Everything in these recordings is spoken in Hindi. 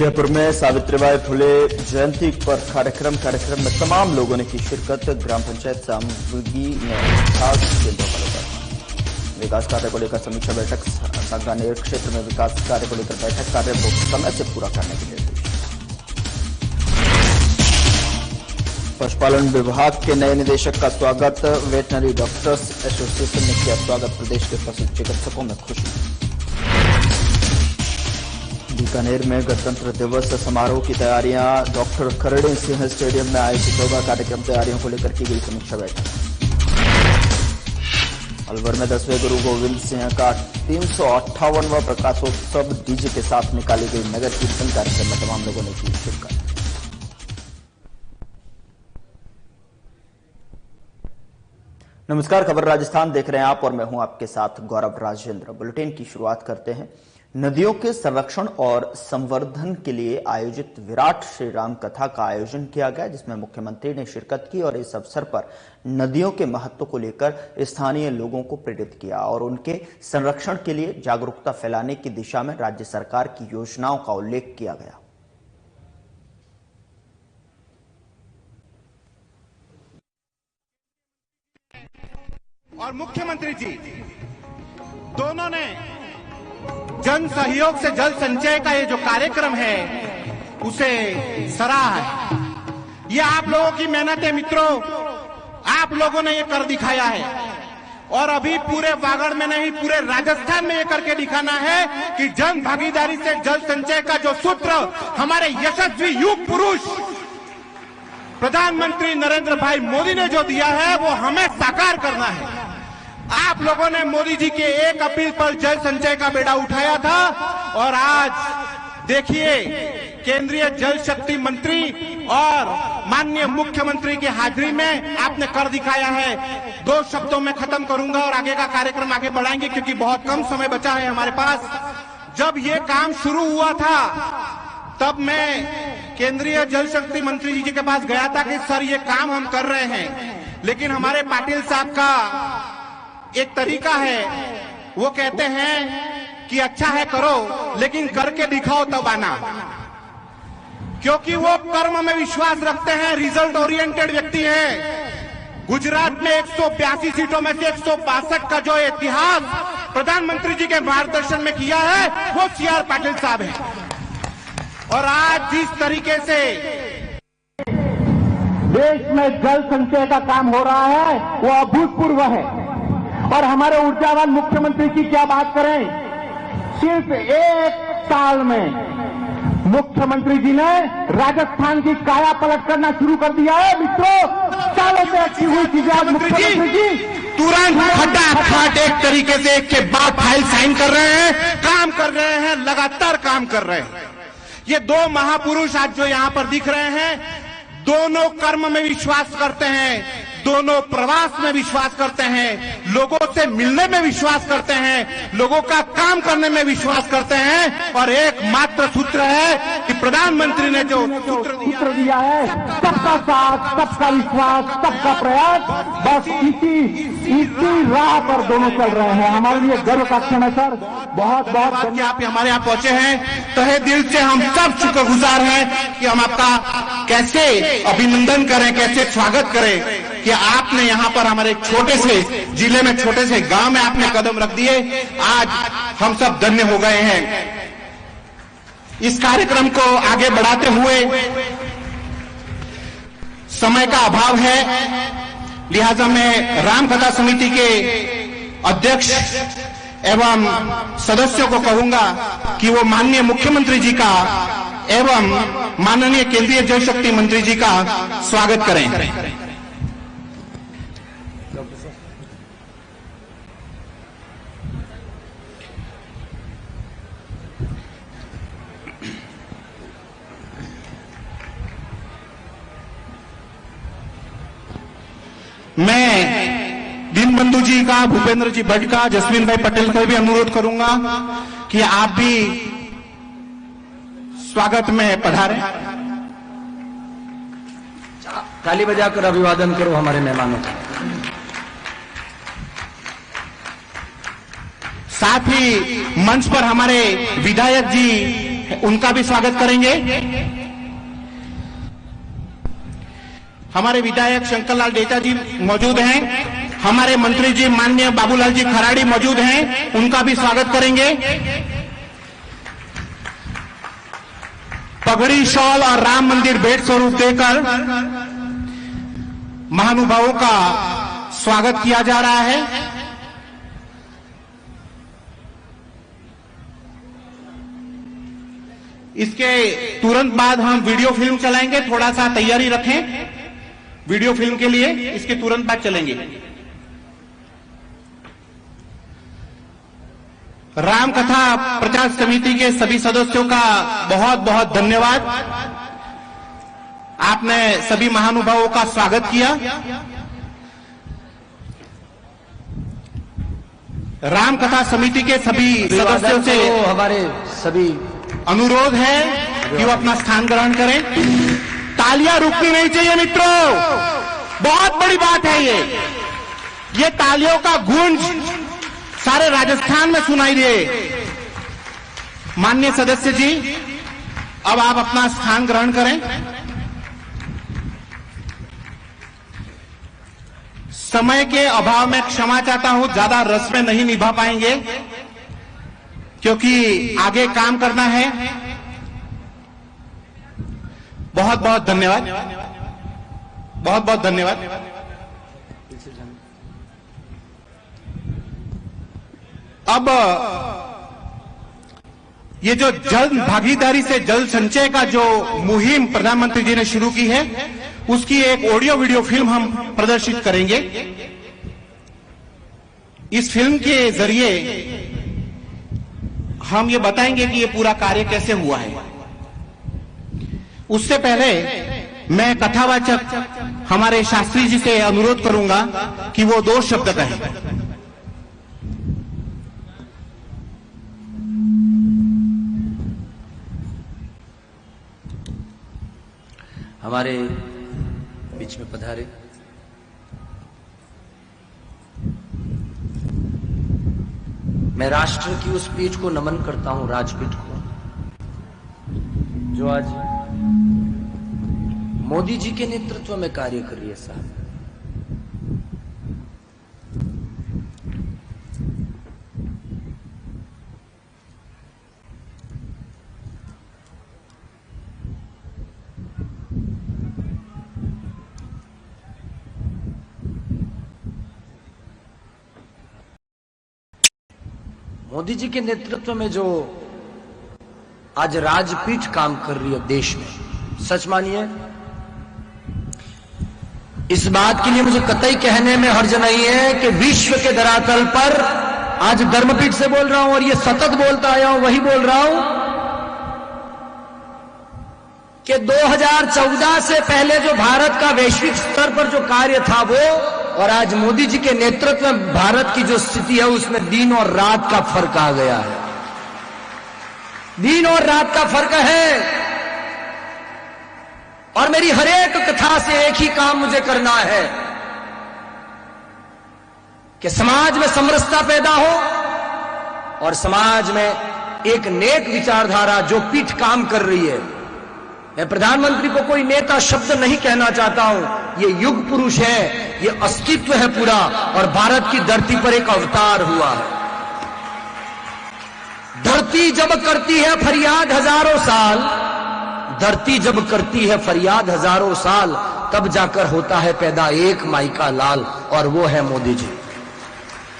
जयपुर में सावित्रीबाई फुले जयंती पर कार्यक्रम में तमाम लोगों ने की शिरकत। ग्राम पंचायत सामगी में खास केंद्रों पर विकास कार्य को लेकर समीक्षा बैठक। सांगानेर क्षेत्र में विकास कार्य को लेकर बैठक। कार्य को समय से पूरा करने के निर्देश। पशुपालन विभाग के नए निदेशक का स्वागत। वेटनरी डॉक्टर्स एसोसिएशन ने किया स्वागत। प्रदेश के पशु चिकित्सकों में खुशी। बीकानेर में गणतंत्र दिवस समारोह की तैयारियां। डॉक्टर करणी सिंह स्टेडियम में आयोजित होगा। कार्यक्रम तैयारियों को लेकर की गई समीक्षा बैठक। अलवर में 10वें गुरु गोविंद सिंह का 358वां प्रकाशोत्सव डीजे के साथ निकाली गई नगर कीर्तन। कार्यक्रम में तमाम लोगों ने की शिरकत। नमस्कार, खबर राजस्थान देख रहे हैं आप और मैं हूं आपके साथ गौरव राजेंद्र। बुलेटिन की शुरुआत करते हैं। नदियों के संरक्षण और संवर्धन के लिए आयोजित विराट श्री राम कथा का आयोजन किया गया, जिसमें मुख्यमंत्री ने शिरकत की और इस अवसर पर नदियों के महत्व को लेकर स्थानीय लोगों को प्रेरित किया और उनके संरक्षण के लिए जागरूकता फैलाने की दिशा में राज्य सरकार की योजनाओं का उल्लेख किया गया। और मुख्यमंत्री जी दोनों ने जन सहयोग से जल संचय का ये जो कार्यक्रम है उसे सराहा है। ये आप लोगों की मेहनत है मित्रों, आप लोगों ने ये कर दिखाया है और अभी पूरे वागड़ में नहीं पूरे राजस्थान में ये करके दिखाना है कि जन भागीदारी से जल संचय का जो सूत्र हमारे यशस्वी युग पुरुष प्रधानमंत्री नरेंद्र भाई मोदी ने जो दिया है वो हमें साकार करना है। आप लोगों ने मोदी जी के एक अपील पर जल संचय का बेड़ा उठाया था और आज देखिए केंद्रीय जल शक्ति मंत्री और माननीय मुख्यमंत्री की हाजिरी में आपने कर दिखाया है। 2 शब्दों में खत्म करूंगा और आगे का कार्यक्रम आगे बढ़ाएंगे क्योंकि बहुत कम समय बचा है हमारे पास। जब ये काम शुरू हुआ था तब मैं केंद्रीय जल शक्ति मंत्री जी के पास गया था कि सर ये काम हम कर रहे हैं, लेकिन हमारे पाटिल साहब का एक तरीका है, वो कहते हैं कि अच्छा है करो लेकिन करके दिखाओ तब आना, क्योंकि वो कर्म में विश्वास रखते हैं, रिजल्ट ओरिएंटेड व्यक्ति हैं। गुजरात में 182 सीटों में से 162 का जो इतिहास प्रधानमंत्री जी के मार्गदर्शन में किया है वो CR पाटिल साहब है। और आज जिस तरीके से देश में जल संचय का काम हो रहा है वो अभूतपूर्व है और हमारे ऊर्जावान मुख्यमंत्री की क्या बात करें। सिर्फ 1 साल में मुख्यमंत्री जी ने राजस्थान की काया पलट करना शुरू कर दिया है। मित्रों, सालों से अच्छी हुई चीजें आज मुख्यमंत्री जी तुरंत फटाफट एक तरीके से एक के बाद फाइल साइन कर रहे हैं, काम कर रहे हैं, लगातार काम कर रहे हैं। ये 2 महापुरुष आज जो यहां पर दिख रहे हैं, दोनों कर्म में विश्वास करते हैं, दोनों प्रवास में विश्वास करते हैं, लोगों से मिलने में विश्वास करते हैं, लोगों का काम करने में विश्वास करते हैं और एकमात्र सूत्र है कि प्रधानमंत्री ने जो सूत्र दिया है, सबका साथ, सबका विश्वास, सबका प्रयास, बस इसी राह पर दोनों चल रहे हैं। हमारे लिए गर्व का क्षण है सर। बहुत बहुत कि आप हमारे यहाँ पहुंचे हैं। तहे दिल से हम सब शुक्रगुजार हैं कि हम आपका कैसे अभिनंदन करें, कैसे स्वागत करें कि आपने यहाँ पर हमारे छोटे से जिले में, छोटे से गांव में आपने कदम रख दिए। आज हम सब धन्य हो गए हैं। इस कार्यक्रम को आगे बढ़ाते हुए समय का अभाव है, लिहाजा मैं रामकथा समिति के अध्यक्ष एवं सदस्यों को कहूंगा कि वो माननीय मुख्यमंत्री जी का एवं माननीय केंद्रीय जल शक्ति मंत्री जी का स्वागत करें। मैं दीनबंधु जी का, भूपेंद्र जी भट्ट का, जसवीन भाई पटेल का भी अनुरोध करूंगा कि आप भी स्वागत में पधारें। ताली बजाकर अभिवादन करो हमारे मेहमानों का। साथ ही मंच पर हमारे विधायक जी उनका भी स्वागत करेंगे। हमारे विधायक शंकरलाल डेटा जी मौजूद हैं, हमारे मंत्री जी माननीय बाबूलाल जी खराड़ी मौजूद हैं, उनका भी स्वागत करेंगे। पगड़ी, शॉल और राम मंदिर भेंट स्वरूप देकर महानुभावों का स्वागत किया जा रहा है। इसके तुरंत बाद हम वीडियो फिल्म चलाएंगे, थोड़ा सा तैयारी रखें वीडियो फिल्म के लिए, इसके तुरंत बाद चलेंगे। राम कथा प्रचार समिति के सभी सदस्यों का बहुत बहुत धन्यवाद। आपने सभी महानुभावों का स्वागत किया। राम कथा समिति के सभी सदस्यों से हमारे सभी अनुरोध है कि वो अपना स्थान ग्रहण करें। तालियां रुकनी नहीं चाहिए मित्रों, बहुत बड़ी बात है ये तालियों का गूंज सारे राजस्थान में सुनाई दे। माननीय सदस्य जी, अब आप अपना स्थान ग्रहण करें। समय के अभाव में क्षमा चाहता हूं, ज्यादा रस में नहीं निभा पाएंगे क्योंकि आगे काम करना है। बहुत बहुत धन्यवाद, बहुत बहुत धन्यवाद। अब ये जो जन भागीदारी से जल संचय का जो मुहिम प्रधानमंत्री जी ने शुरू की है, उसकी एक ऑडियो वीडियो फिल्म हम प्रदर्शित करेंगे। इस फिल्म के जरिए हम ये बताएंगे कि ये पूरा कार्य कैसे हुआ है। उससे पहले मैं कथावाचक हमारे शास्त्री जी से अनुरोध करूंगा कि वो 2 शब्द कहें। हमारे बीच में पधारे मैं राष्ट्र की उस पीठ को नमन करता हूं, राजपीठ को, जो आज मोदी जी के नेतृत्व में कार्य कर रही है। साहब, मोदी जी के नेतृत्व में जो आज राजपीठ काम कर रही है देश में, सच मानिए इस बात के लिए मुझे कतई कहने में हर्ज नहीं है कि विश्व के धरातल पर आज धर्मपीठ से बोल रहा हूं और ये सतत बोलता आया हूं, वही बोल रहा हूं कि 2014 से पहले जो भारत का वैश्विक स्तर पर जो कार्य था वो, और आज मोदी जी के नेतृत्व में भारत की जो स्थिति है उसमें दिन और रात का फर्क आ गया है। दिन और रात का फर्क है। और मेरी हरेक कथा से एक ही काम मुझे करना है कि समाज में समरसता पैदा हो और समाज में एक नेक विचारधारा जो पीठ काम कर रही है। मैं प्रधानमंत्री को कोई नेता शब्द नहीं कहना चाहता हूं, ये युग पुरुष है, ये अस्तित्व है पूरा, और भारत की धरती पर एक अवतार हुआ है। धरती जब करती है फरियाद हजारों साल, धरती जब करती है फरियाद हजारों साल, तब जाकर होता है पैदा एक माई का लाल, और वो है मोदी जी।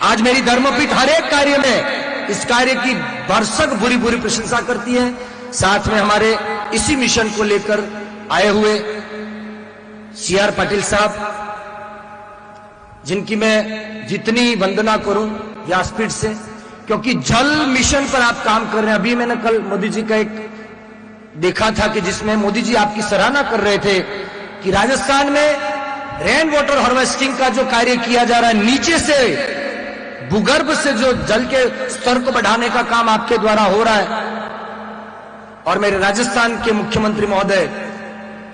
आज मेरी धर्मपीठ हर एक कार्य में इस कार्य की भरसक बुरी बुरी प्रशंसा करती है। साथ में हमारे इसी मिशन को लेकर आए हुए CR पाटिल साहब, जिनकी मैं जितनी वंदना करूं व्यासपीठ से, क्योंकि जल मिशन पर आप काम कर रहे हैं। अभी मैंने कल मोदी जी का एक देखा था कि जिसमें मोदी जी आपकी सराहना कर रहे थे कि राजस्थान में रेन वाटर हार्वेस्टिंग का जो कार्य किया जा रहा है, नीचे से भूगर्भ से जो जल के स्तर को बढ़ाने का काम आपके द्वारा हो रहा है। और मेरे राजस्थान के मुख्यमंत्री महोदय,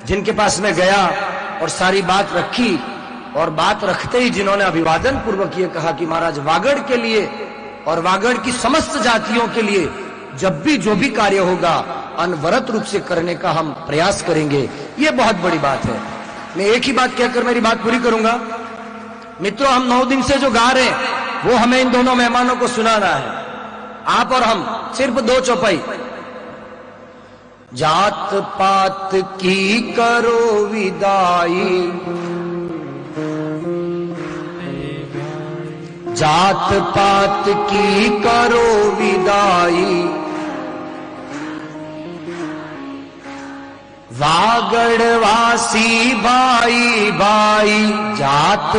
जिनके पास मैं गया और सारी बात रखी, और बात रखते ही जिन्होंने अभिवादन पूर्वक ये कहा कि महाराज वागड़ के लिए और वागड़ की समस्त जातियों के लिए जब भी जो भी कार्य होगा अनवरत रूप से करने का हम प्रयास करेंगे। ये बहुत बड़ी बात है। मैं एक ही बात कहकर मेरी बात पूरी करूंगा। मित्रों, हम 9 दिन से जो गा रहे हैं वो हमें इन दोनों मेहमानों को सुनाना है, आप और हम, सिर्फ 2 चौपाई। जात पात की करो विदाई, जात पात की करो विदाई, वागड़वासी भाई भाई, जात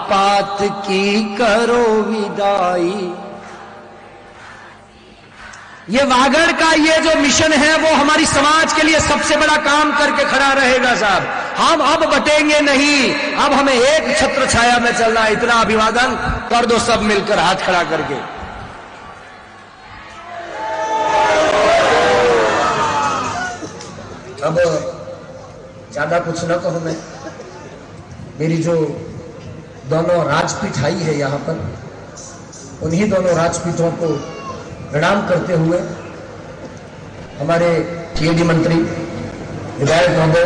पात की करो विदाई। ये वागड़ का ये जो मिशन है वो हमारी समाज के लिए सबसे बड़ा काम करके खड़ा रहेगा साहब। हम अब बटेंगे नहीं, अब हमें एक छत्र छाया में चलना है। इतना अभिवादन कर दो सब मिलकर हाथ खड़ा करके। अब ज्यादा कुछ न कहूं मैं। मेरी जो दोनों राजपीठ आई है यहां पर, उन्हीं दोनों राजपीठों को प्रणाम करते हुए हमारे टीएडी मंत्री विधायक महोदय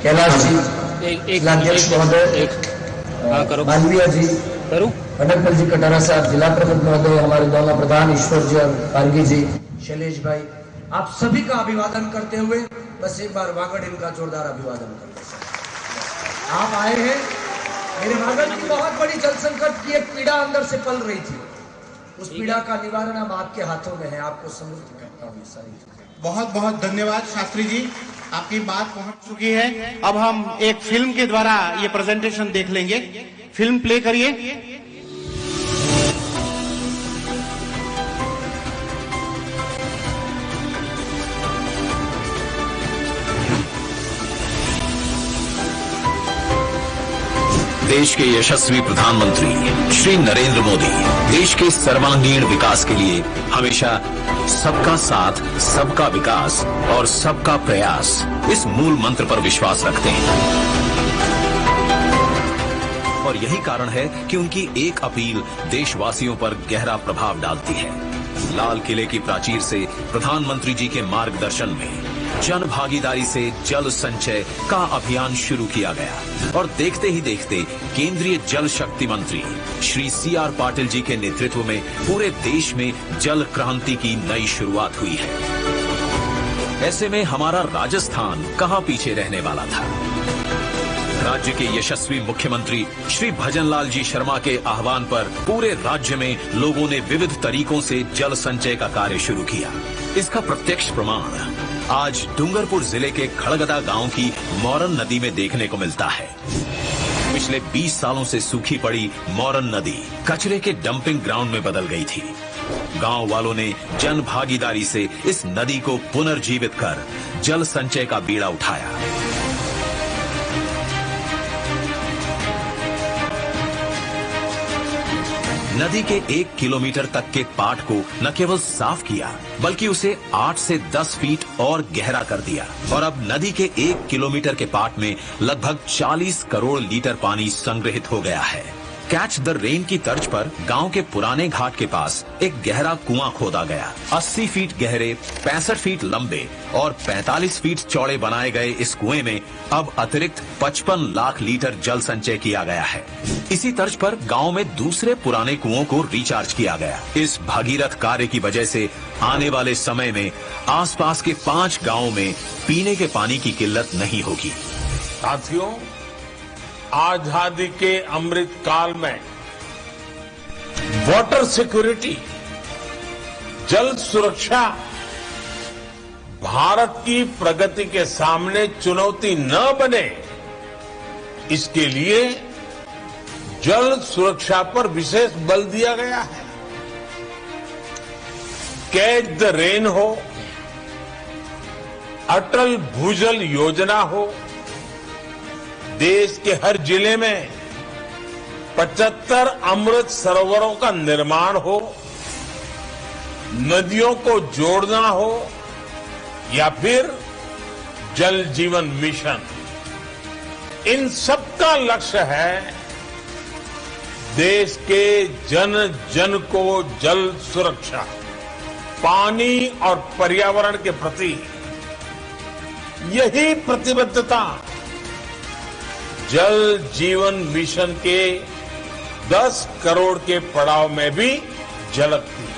कैलाश जी, जिलाध्यक्ष महोदय मालवीय जी, कनकमल जी कटारा साहब, जिला प्रमुख महोदय, हमारे दोनों प्रधान ईश्वर जी और पारगी जी, शैलेश भाई, आप सभी का अभिवादन करते हुए बस एक बार वागड़ इनका जोरदार अभिवादन करते हैं। आप आए हैं, मेरे वागड़ की बहुत बड़ी जल संकट की एक पीड़ा अंदर से पल रही थी, उस पीड़ा का निवारण अब आपके हाथों में है। आपको समृद्ध करता हूँ ये सारी चीजें। बहुत बहुत धन्यवाद शास्त्री जी, आपकी बात पहुंच चुकी है। अब हम एक फिल्म के द्वारा ये प्रेजेंटेशन देख लेंगे। फिल्म प्ले करिए। देश के यशस्वी प्रधानमंत्री श्री नरेंद्र मोदी देश के सर्वांगीण विकास के लिए हमेशा सबका साथ, सबका विकास और सबका प्रयास इस मूल मंत्र पर विश्वास रखते हैं। और यही कारण है कि उनकी एक अपील देशवासियों पर गहरा प्रभाव डालती है। लाल किले की प्राचीर से प्रधानमंत्री जी के मार्गदर्शन में जन भागीदारी से जल संचय का अभियान शुरू किया गया और देखते ही देखते केंद्रीय जल शक्ति मंत्री श्री CR पाटिल जी के नेतृत्व में पूरे देश में जल क्रांति की नई शुरुआत हुई है। ऐसे में हमारा राजस्थान कहां पीछे रहने वाला था। राज्य के यशस्वी मुख्यमंत्री श्री भजनलाल जी शर्मा के आह्वान पर पूरे राज्य में लोगों ने विविध तरीकों से जल संचय का कार्य शुरू किया। इसका प्रत्यक्ष प्रमाण आज डूंगरपुर जिले के खड़गदा गांव की मोरन नदी में देखने को मिलता है। पिछले 20 सालों से सूखी पड़ी मोरन नदी कचरे के डंपिंग ग्राउंड में बदल गई थी। गांव वालों ने जन भागीदारी से इस नदी को पुनर्जीवित कर जल संचय का बीड़ा उठाया। नदी के 1 किलोमीटर तक के पाट को न केवल साफ किया बल्कि उसे 8 से 10 फीट और गहरा कर दिया और अब नदी के 1 किलोमीटर के पाट में लगभग 40 करोड़ लीटर पानी संग्रहित हो गया है। कैच द रेन की तर्ज पर गांव के पुराने घाट के पास एक गहरा कुआं खोदा गया। 80 फीट गहरे, 65 फीट लंबे और 45 फीट चौड़े बनाए गए इस कुएं में अब अतिरिक्त 55 लाख लीटर जल संचय किया गया है। इसी तर्ज पर गांव में दूसरे पुराने कुओं को रिचार्ज किया गया। इस भागीरथ कार्य की वजह से आने वाले समय में आसपास के 5 गांवों में पीने के पानी की किल्लत नहीं होगी। साथियों, आजादी के अमृत काल में वाटर सिक्योरिटी, जल सुरक्षा भारत की प्रगति के सामने चुनौती न बने, इसके लिए जल सुरक्षा पर विशेष बल दिया गया है। कैच द रेन हो, अटल भूजल योजना हो, देश के हर जिले में 75 अमृत सरोवरों का निर्माण हो, नदियों को जोड़ना हो या फिर जल जीवन मिशन, इन सबका लक्ष्य है देश के जन जन को जल सुरक्षा, पानी और पर्यावरण के प्रति यही प्रतिबद्धता जल जीवन मिशन के 10 करोड़ के पड़ाव में भी झलकती है।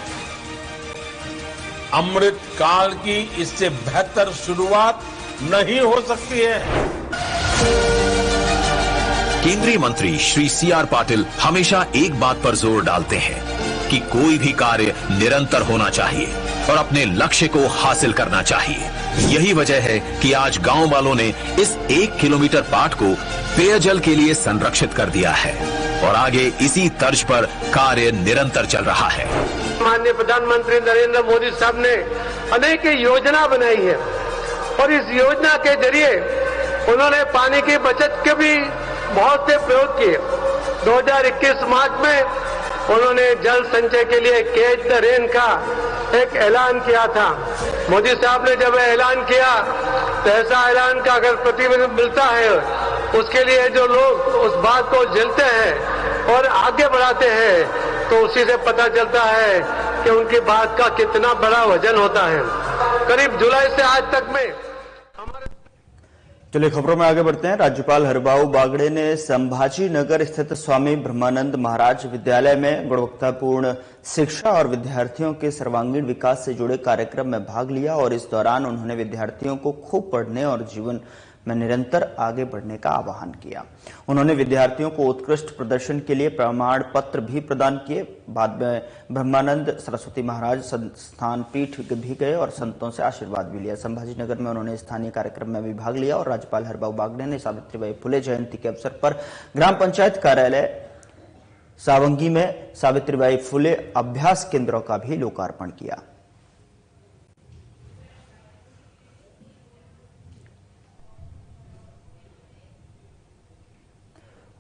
अमृत काल की इससे बेहतर शुरुआत नहीं हो सकती है। केंद्रीय मंत्री श्री CR पाटिल हमेशा एक बात पर जोर डालते हैं कि कोई भी कार्य निरंतर होना चाहिए और अपने लक्ष्य को हासिल करना चाहिए। यही वजह है कि आज गांव वालों ने इस 1 किलोमीटर पाट को पेयजल के लिए संरक्षित कर दिया है और आगे इसी तर्ज पर कार्य निरंतर चल रहा है। माननीय प्रधानमंत्री नरेंद्र मोदी साहब ने अनेक योजना बनाई है और इस योजना के जरिए उन्होंने पानी की बचत के भी बहुत से प्रयोग किए। 2021 मार्च में उन्होंने जल संचय के लिए कैच द रेन का एक ऐलान किया था। मोदी साहब ने जब ऐलान किया तो ऐसा ऐलान का अगर प्रतिबिंब मिलता है, उसके लिए जो लोग उस बात को झेलते हैं और आगे बढ़ाते हैं, तो उसी से पता चलता है कि उनकी बात का कितना बड़ा वजन होता है। करीब जुलाई से आज तक में चलिए खबरों में आगे बढ़ते हैं। राज्यपाल हरिभाऊ बागड़े ने संभाजी नगर स्थित स्वामी ब्रह्मानंद महाराज विद्यालय में गुणवत्तापूर्ण शिक्षा और विद्यार्थियों के सर्वांगीण विकास से जुड़े कार्यक्रम में भाग लिया और इस दौरान उन्होंने विद्यार्थियों को खूब पढ़ने और जीवन में निरंतर आगे बढ़ने का आह्वान किया। उन्होंने विद्यार्थियों को उत्कृष्ट प्रदर्शन के लिए प्रमाण पत्र भी प्रदान किए। बाद में ब्रह्मानंद सरस्वती महाराज संस्थान पीठ भी गए और संतों से आशीर्वाद भी लिया। संभाजी नगर में उन्होंने स्थानीय कार्यक्रम में भी भाग लिया और राज्यपाल हरिभाऊ बागड़े ने सावित्रीबाई फुले जयंती के अवसर पर ग्राम पंचायत कार्यालय सावंगी में सावित्रीबाई फुले अभ्यास केंद्रों का भी लोकार्पण किया।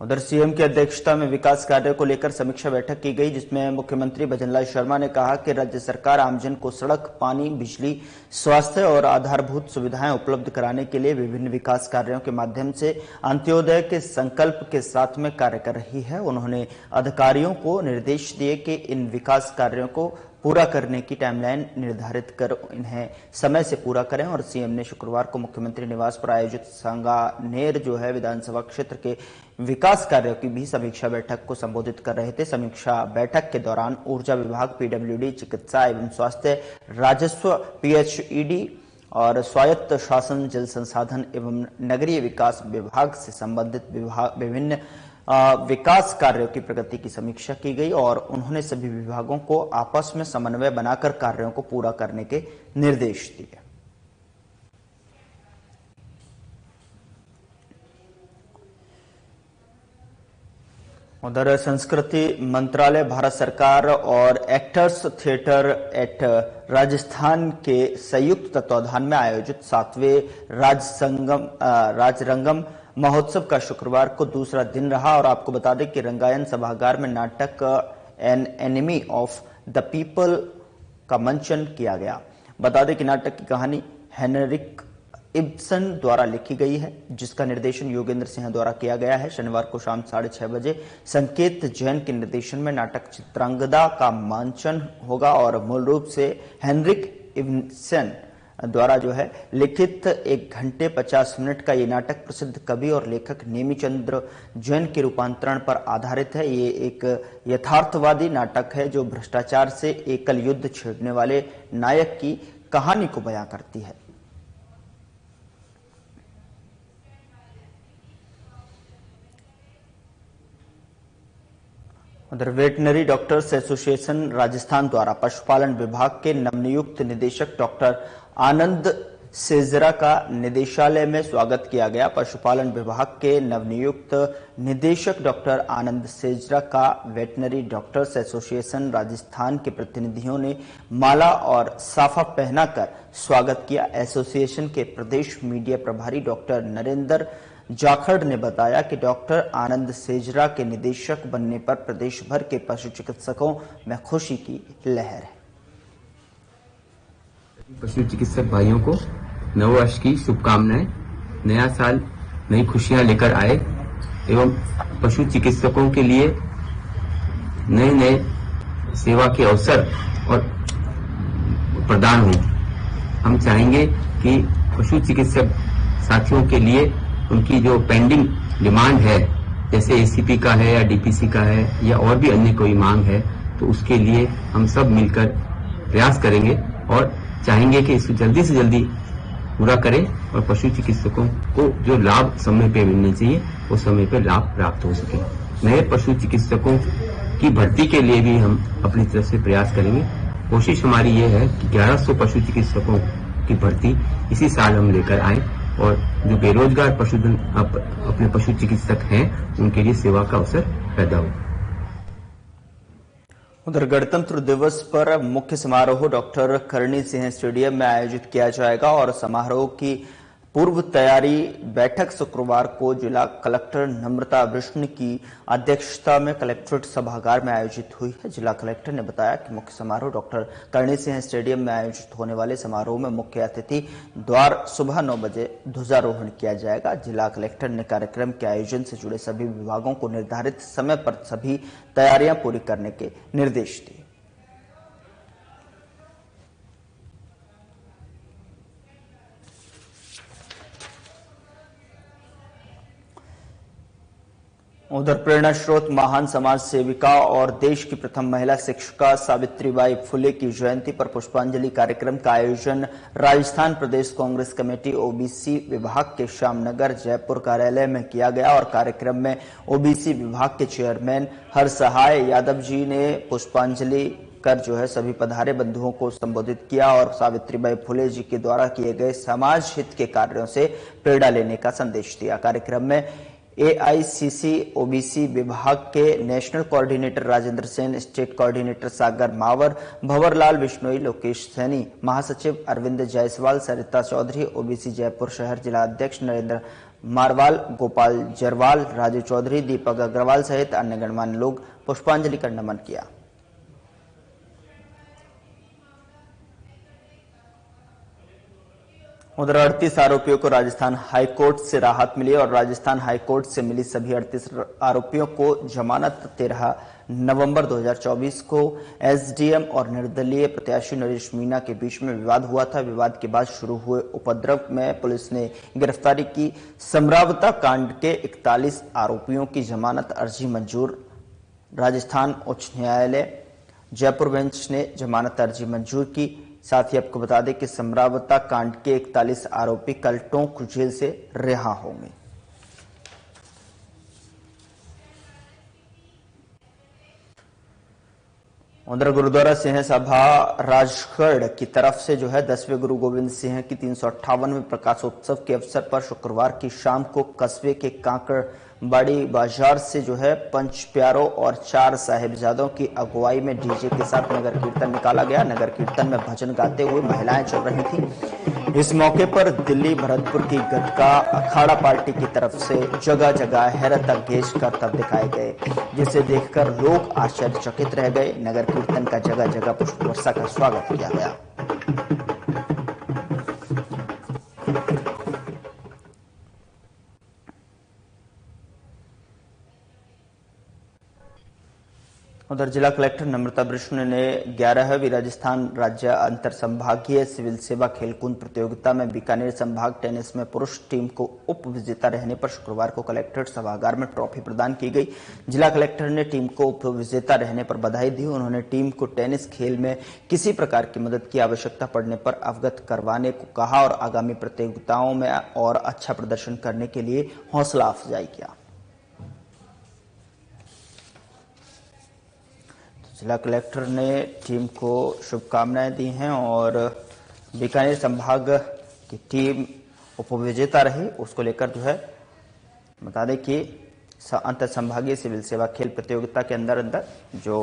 उधर सीएम की अध्यक्षता में विकास कार्यों को लेकर समीक्षा बैठक की गई, जिसमें मुख्यमंत्री भजनलाल शर्मा ने कहा कि राज्य सरकार आमजन को सड़क, पानी, बिजली, स्वास्थ्य और आधारभूत सुविधाएं उपलब्ध कराने के लिए विभिन्न विकास कार्यों के माध्यम से अंत्योदय के संकल्प के साथ में कार्य कर रही है। उन्होंने अधिकारियों को निर्देश दिए कि इन विकास कार्यों को पूरा करने की टाइमलाइन निर्धारित कर इन्हें समय से पूरा करें। और सीएम ने शुक्रवार को मुख्यमंत्री निवास पर आयोजित सांगानेर जो है विधानसभा क्षेत्र के विकास कार्यों की भी समीक्षा बैठक को संबोधित कर रहे थे। समीक्षा बैठक के दौरान ऊर्जा विभाग, पीडब्ल्यूडी, चिकित्सा एवं स्वास्थ्य, राजस्व, पीएचईडी और स्वायत्त शासन, जल संसाधन एवं नगरीय विकास विभाग से संबंधित विभिन्न विकास कार्यों की प्रगति की समीक्षा की गई और उन्होंने सभी विभागों को आपस में समन्वय बनाकर कार्यों को पूरा करने के निर्देश दिए। उधर संस्कृति मंत्रालय, भारत सरकार और एक्टर्स थिएटर एट राजस्थान के संयुक्त तत्वाधान में आयोजित 7वें राजरंगम महोत्सव का शुक्रवार को दूसरा दिन रहा। और आपको बता दें कि रंगायन सभागार में नाटक an enemy of the people का मंचन किया गया। बता दें कि नाटक की कहानी हेनरिक इब्सन द्वारा लिखी गई है, जिसका निर्देशन योगेंद्र सिंह द्वारा किया गया है। शनिवार को शाम 6:30 बजे संकेत जैन के निर्देशन में नाटक चित्रांगदा का मंचन होगा और मूल रूप से हेनरिक इब्सन द्वारा जो है लिखित 1 घंटे 50 मिनट का ये नाटक प्रसिद्ध कवि और लेखक नेमिचंद्र जैन के रूपांतरण पर आधारित है। ये एक यथार्थवादी नाटक है जो भ्रष्टाचार से एकल युद्ध छेड़ने वाले नायक की कहानी को बयां करती है। उधर वेटनरी डॉक्टर्स एसोसिएशन राजस्थान द्वारा पशुपालन विभाग के नवनियुक्त निदेशक डॉक्टर आनंद सेजरा का निदेशालय में स्वागत किया गया। पशुपालन विभाग के नवनियुक्त निदेशक डॉक्टर आनंद सेजरा का वेटनरी डॉक्टर्स एसोसिएशन राजस्थान के प्रतिनिधियों ने माला और साफा पहनाकर स्वागत किया। एसोसिएशन के प्रदेश मीडिया प्रभारी डॉक्टर नरेंद्र जाखड़ ने बताया कि डॉक्टर आनंद सेजरा के निदेशक बनने पर प्रदेश भर के पशु चिकित्सकों में खुशी की लहर है। पशु चिकित्सक भाइयों को नववर्ष की शुभकामनाएं। नया साल नई खुशियां लेकर आए एवं पशु चिकित्सकों के लिए नए नए सेवा के अवसर और प्रदान हों। हम चाहेंगे कि पशु चिकित्सक साथियों के लिए उनकी जो पेंडिंग डिमांड है, जैसे एसीपी का है या डीपीसी का है या और भी अन्य कोई मांग है, तो उसके लिए हम सब मिलकर प्रयास करेंगे और चाहेंगे कि इसको जल्दी से जल्दी पूरा करें और पशु चिकित्सकों को जो लाभ समय पे मिलने चाहिए वो समय पे लाभ प्राप्त हो सके। नए पशु चिकित्सकों की भर्ती के लिए भी हम अपनी तरफ से प्रयास करेंगे। कोशिश हमारी ये है कि 1100 पशु चिकित्सकों की भर्ती इसी साल हम लेकर आए और जो बेरोजगार पशुधन अपने पशु चिकित्सक हैं उनके लिए सेवा का अवसर पैदा हो। उधर गणतंत्र दिवस पर मुख्य समारोह डॉक्टर करणी सिंह स्टेडियम में आयोजित किया जाएगा और समारोह की पूर्व तैयारी बैठक शुक्रवार को जिला कलेक्टर नम्रता बिष्ट की अध्यक्षता में कलेक्ट्रेट सभागार में आयोजित हुई है। जिला कलेक्टर ने बताया कि मुख्य समारोह डॉक्टर करणी सिंह स्टेडियम में आयोजित होने वाले समारोह में मुख्य अतिथि द्वार सुबह 9 बजे ध्वजारोहण किया जाएगा। जिला कलेक्टर ने कार्यक्रम के आयोजन से जुड़े सभी विभागों को निर्धारित समय पर सभी तैयारियां पूरी करने के निर्देश दिए। उधर प्रेरणा स्रोत महान समाज सेविका और देश की प्रथम महिला शिक्षिका सावित्रीबाई फुले की जयंती पर पुष्पांजलि कार्यक्रम का आयोजन राजस्थान प्रदेश कांग्रेस कमेटी ओबीसी विभाग के श्यामनगर जयपुर कार्यालय में किया गया और कार्यक्रम में ओबीसी विभाग के चेयरमैन हरसहाय यादव जी ने पुष्पांजलि कर सभी पधारे बंधुओं को संबोधित किया और सावित्रीबाई फुले जी के द्वारा किए गए समाज हित के कार्यों से प्रेरणा लेने का संदेश दिया। कार्यक्रम में एआईसीसी ओबीसी विभाग के national coordinator Rajendra Sen, state coordinator Sagar Mawar, Bhanwarlal Bishnoi, Lokesh Saini, महासचिव अरविंद जायसवाल, सरिता चौधरी, ओबीसी जयपुर शहर जिला अध्यक्ष नरेंद्र मारवाल, गोपाल जरवाल, राजू चौधरी, दीपक अग्रवाल सहित अन्य गणमान्य लोग पुष्पांजलि कर नमन किया। उधर 38 आरोपियों को राजस्थान हाईकोर्ट से राहत मिली और राजस्थान हाईकोर्ट से मिली सभी 38 आरोपियों को जमानत 13 नवंबर 2024 को एसडीएम और निर्दलीय प्रत्याशी नरेश मीणा के बीच में विवाद हुआ था। विवाद के बाद शुरू हुए उपद्रव में पुलिस ने गिरफ्तारी की। समरावता कांड के 41 आरोपियों की जमानत अर्जी मंजूर। राजस्थान उच्च न्यायालय जयपुर बेंच ने जमानत अर्जी मंजूर की। साथ ही आपको बता दें कि समरावता कांड के 41 आरोपी कल टोंक जेल से रिहा होंगे। उधर गुरुद्वारा सिंह सभा राजगढ़ की तरफ से 10वें गुरु गोविंद सिंह की 358वें प्रकाशोत्सव के अवसर पर शुक्रवार की शाम को कस्बे के कांकड़बाड़ी बाजार से पंच प्यारों और 4 साहिबजादों की अगुवाई में डीजे के साथ नगर कीर्तन निकाला गया। नगर कीर्तन में भजन गाते हुए महिलाएं चल रही थी। इस मौके पर दिल्ली भरतपुर की गतका अखाड़ा पार्टी की तरफ से जगह जगह हैरत अंगेज करतब दिखाए गए, जिसे देखकर लोग आश्चर्यचकित रह गए। नगर कीर्तन का जगह जगह पुष्प वर्षा का स्वागत किया गया। उधर जिला कलेक्टर नम्रता बिष्ट ने 11वीं राजस्थान राज्य अंतर संभागीय सिविल सेवा खेलकूद प्रतियोगिता में बीकानेर संभाग टेनिस में पुरुष टीम को उप विजेता रहने पर शुक्रवार को कलेक्ट्रेट सभागार में ट्रॉफी प्रदान की गई। जिला कलेक्टर ने टीम को उप विजेता रहने पर बधाई दी। उन्होंने टीम को टेनिस खेल में किसी प्रकार की मदद की आवश्यकता पड़ने पर अवगत करवाने को कहा और आगामी प्रतियोगिताओं में और अच्छा प्रदर्शन करने के लिए हौसला अफजाई किया। जिला कलेक्टर ने टीम को शुभकामनाएं दी हैं और बीकानेर संभाग की टीम उपविजेता रही, उसको लेकर बता दें कि अंतर संभागीय सिविल सेवा खेल प्रतियोगिता के अंदर जो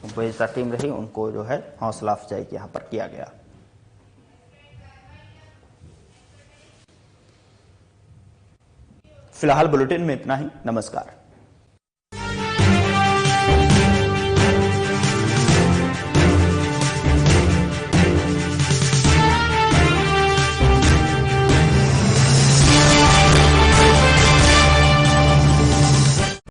उपविजेता टीम रही उनको हौसला अफजाई यहां पर किया गया। फिलहाल बुलेटिन में इतना ही। नमस्कार।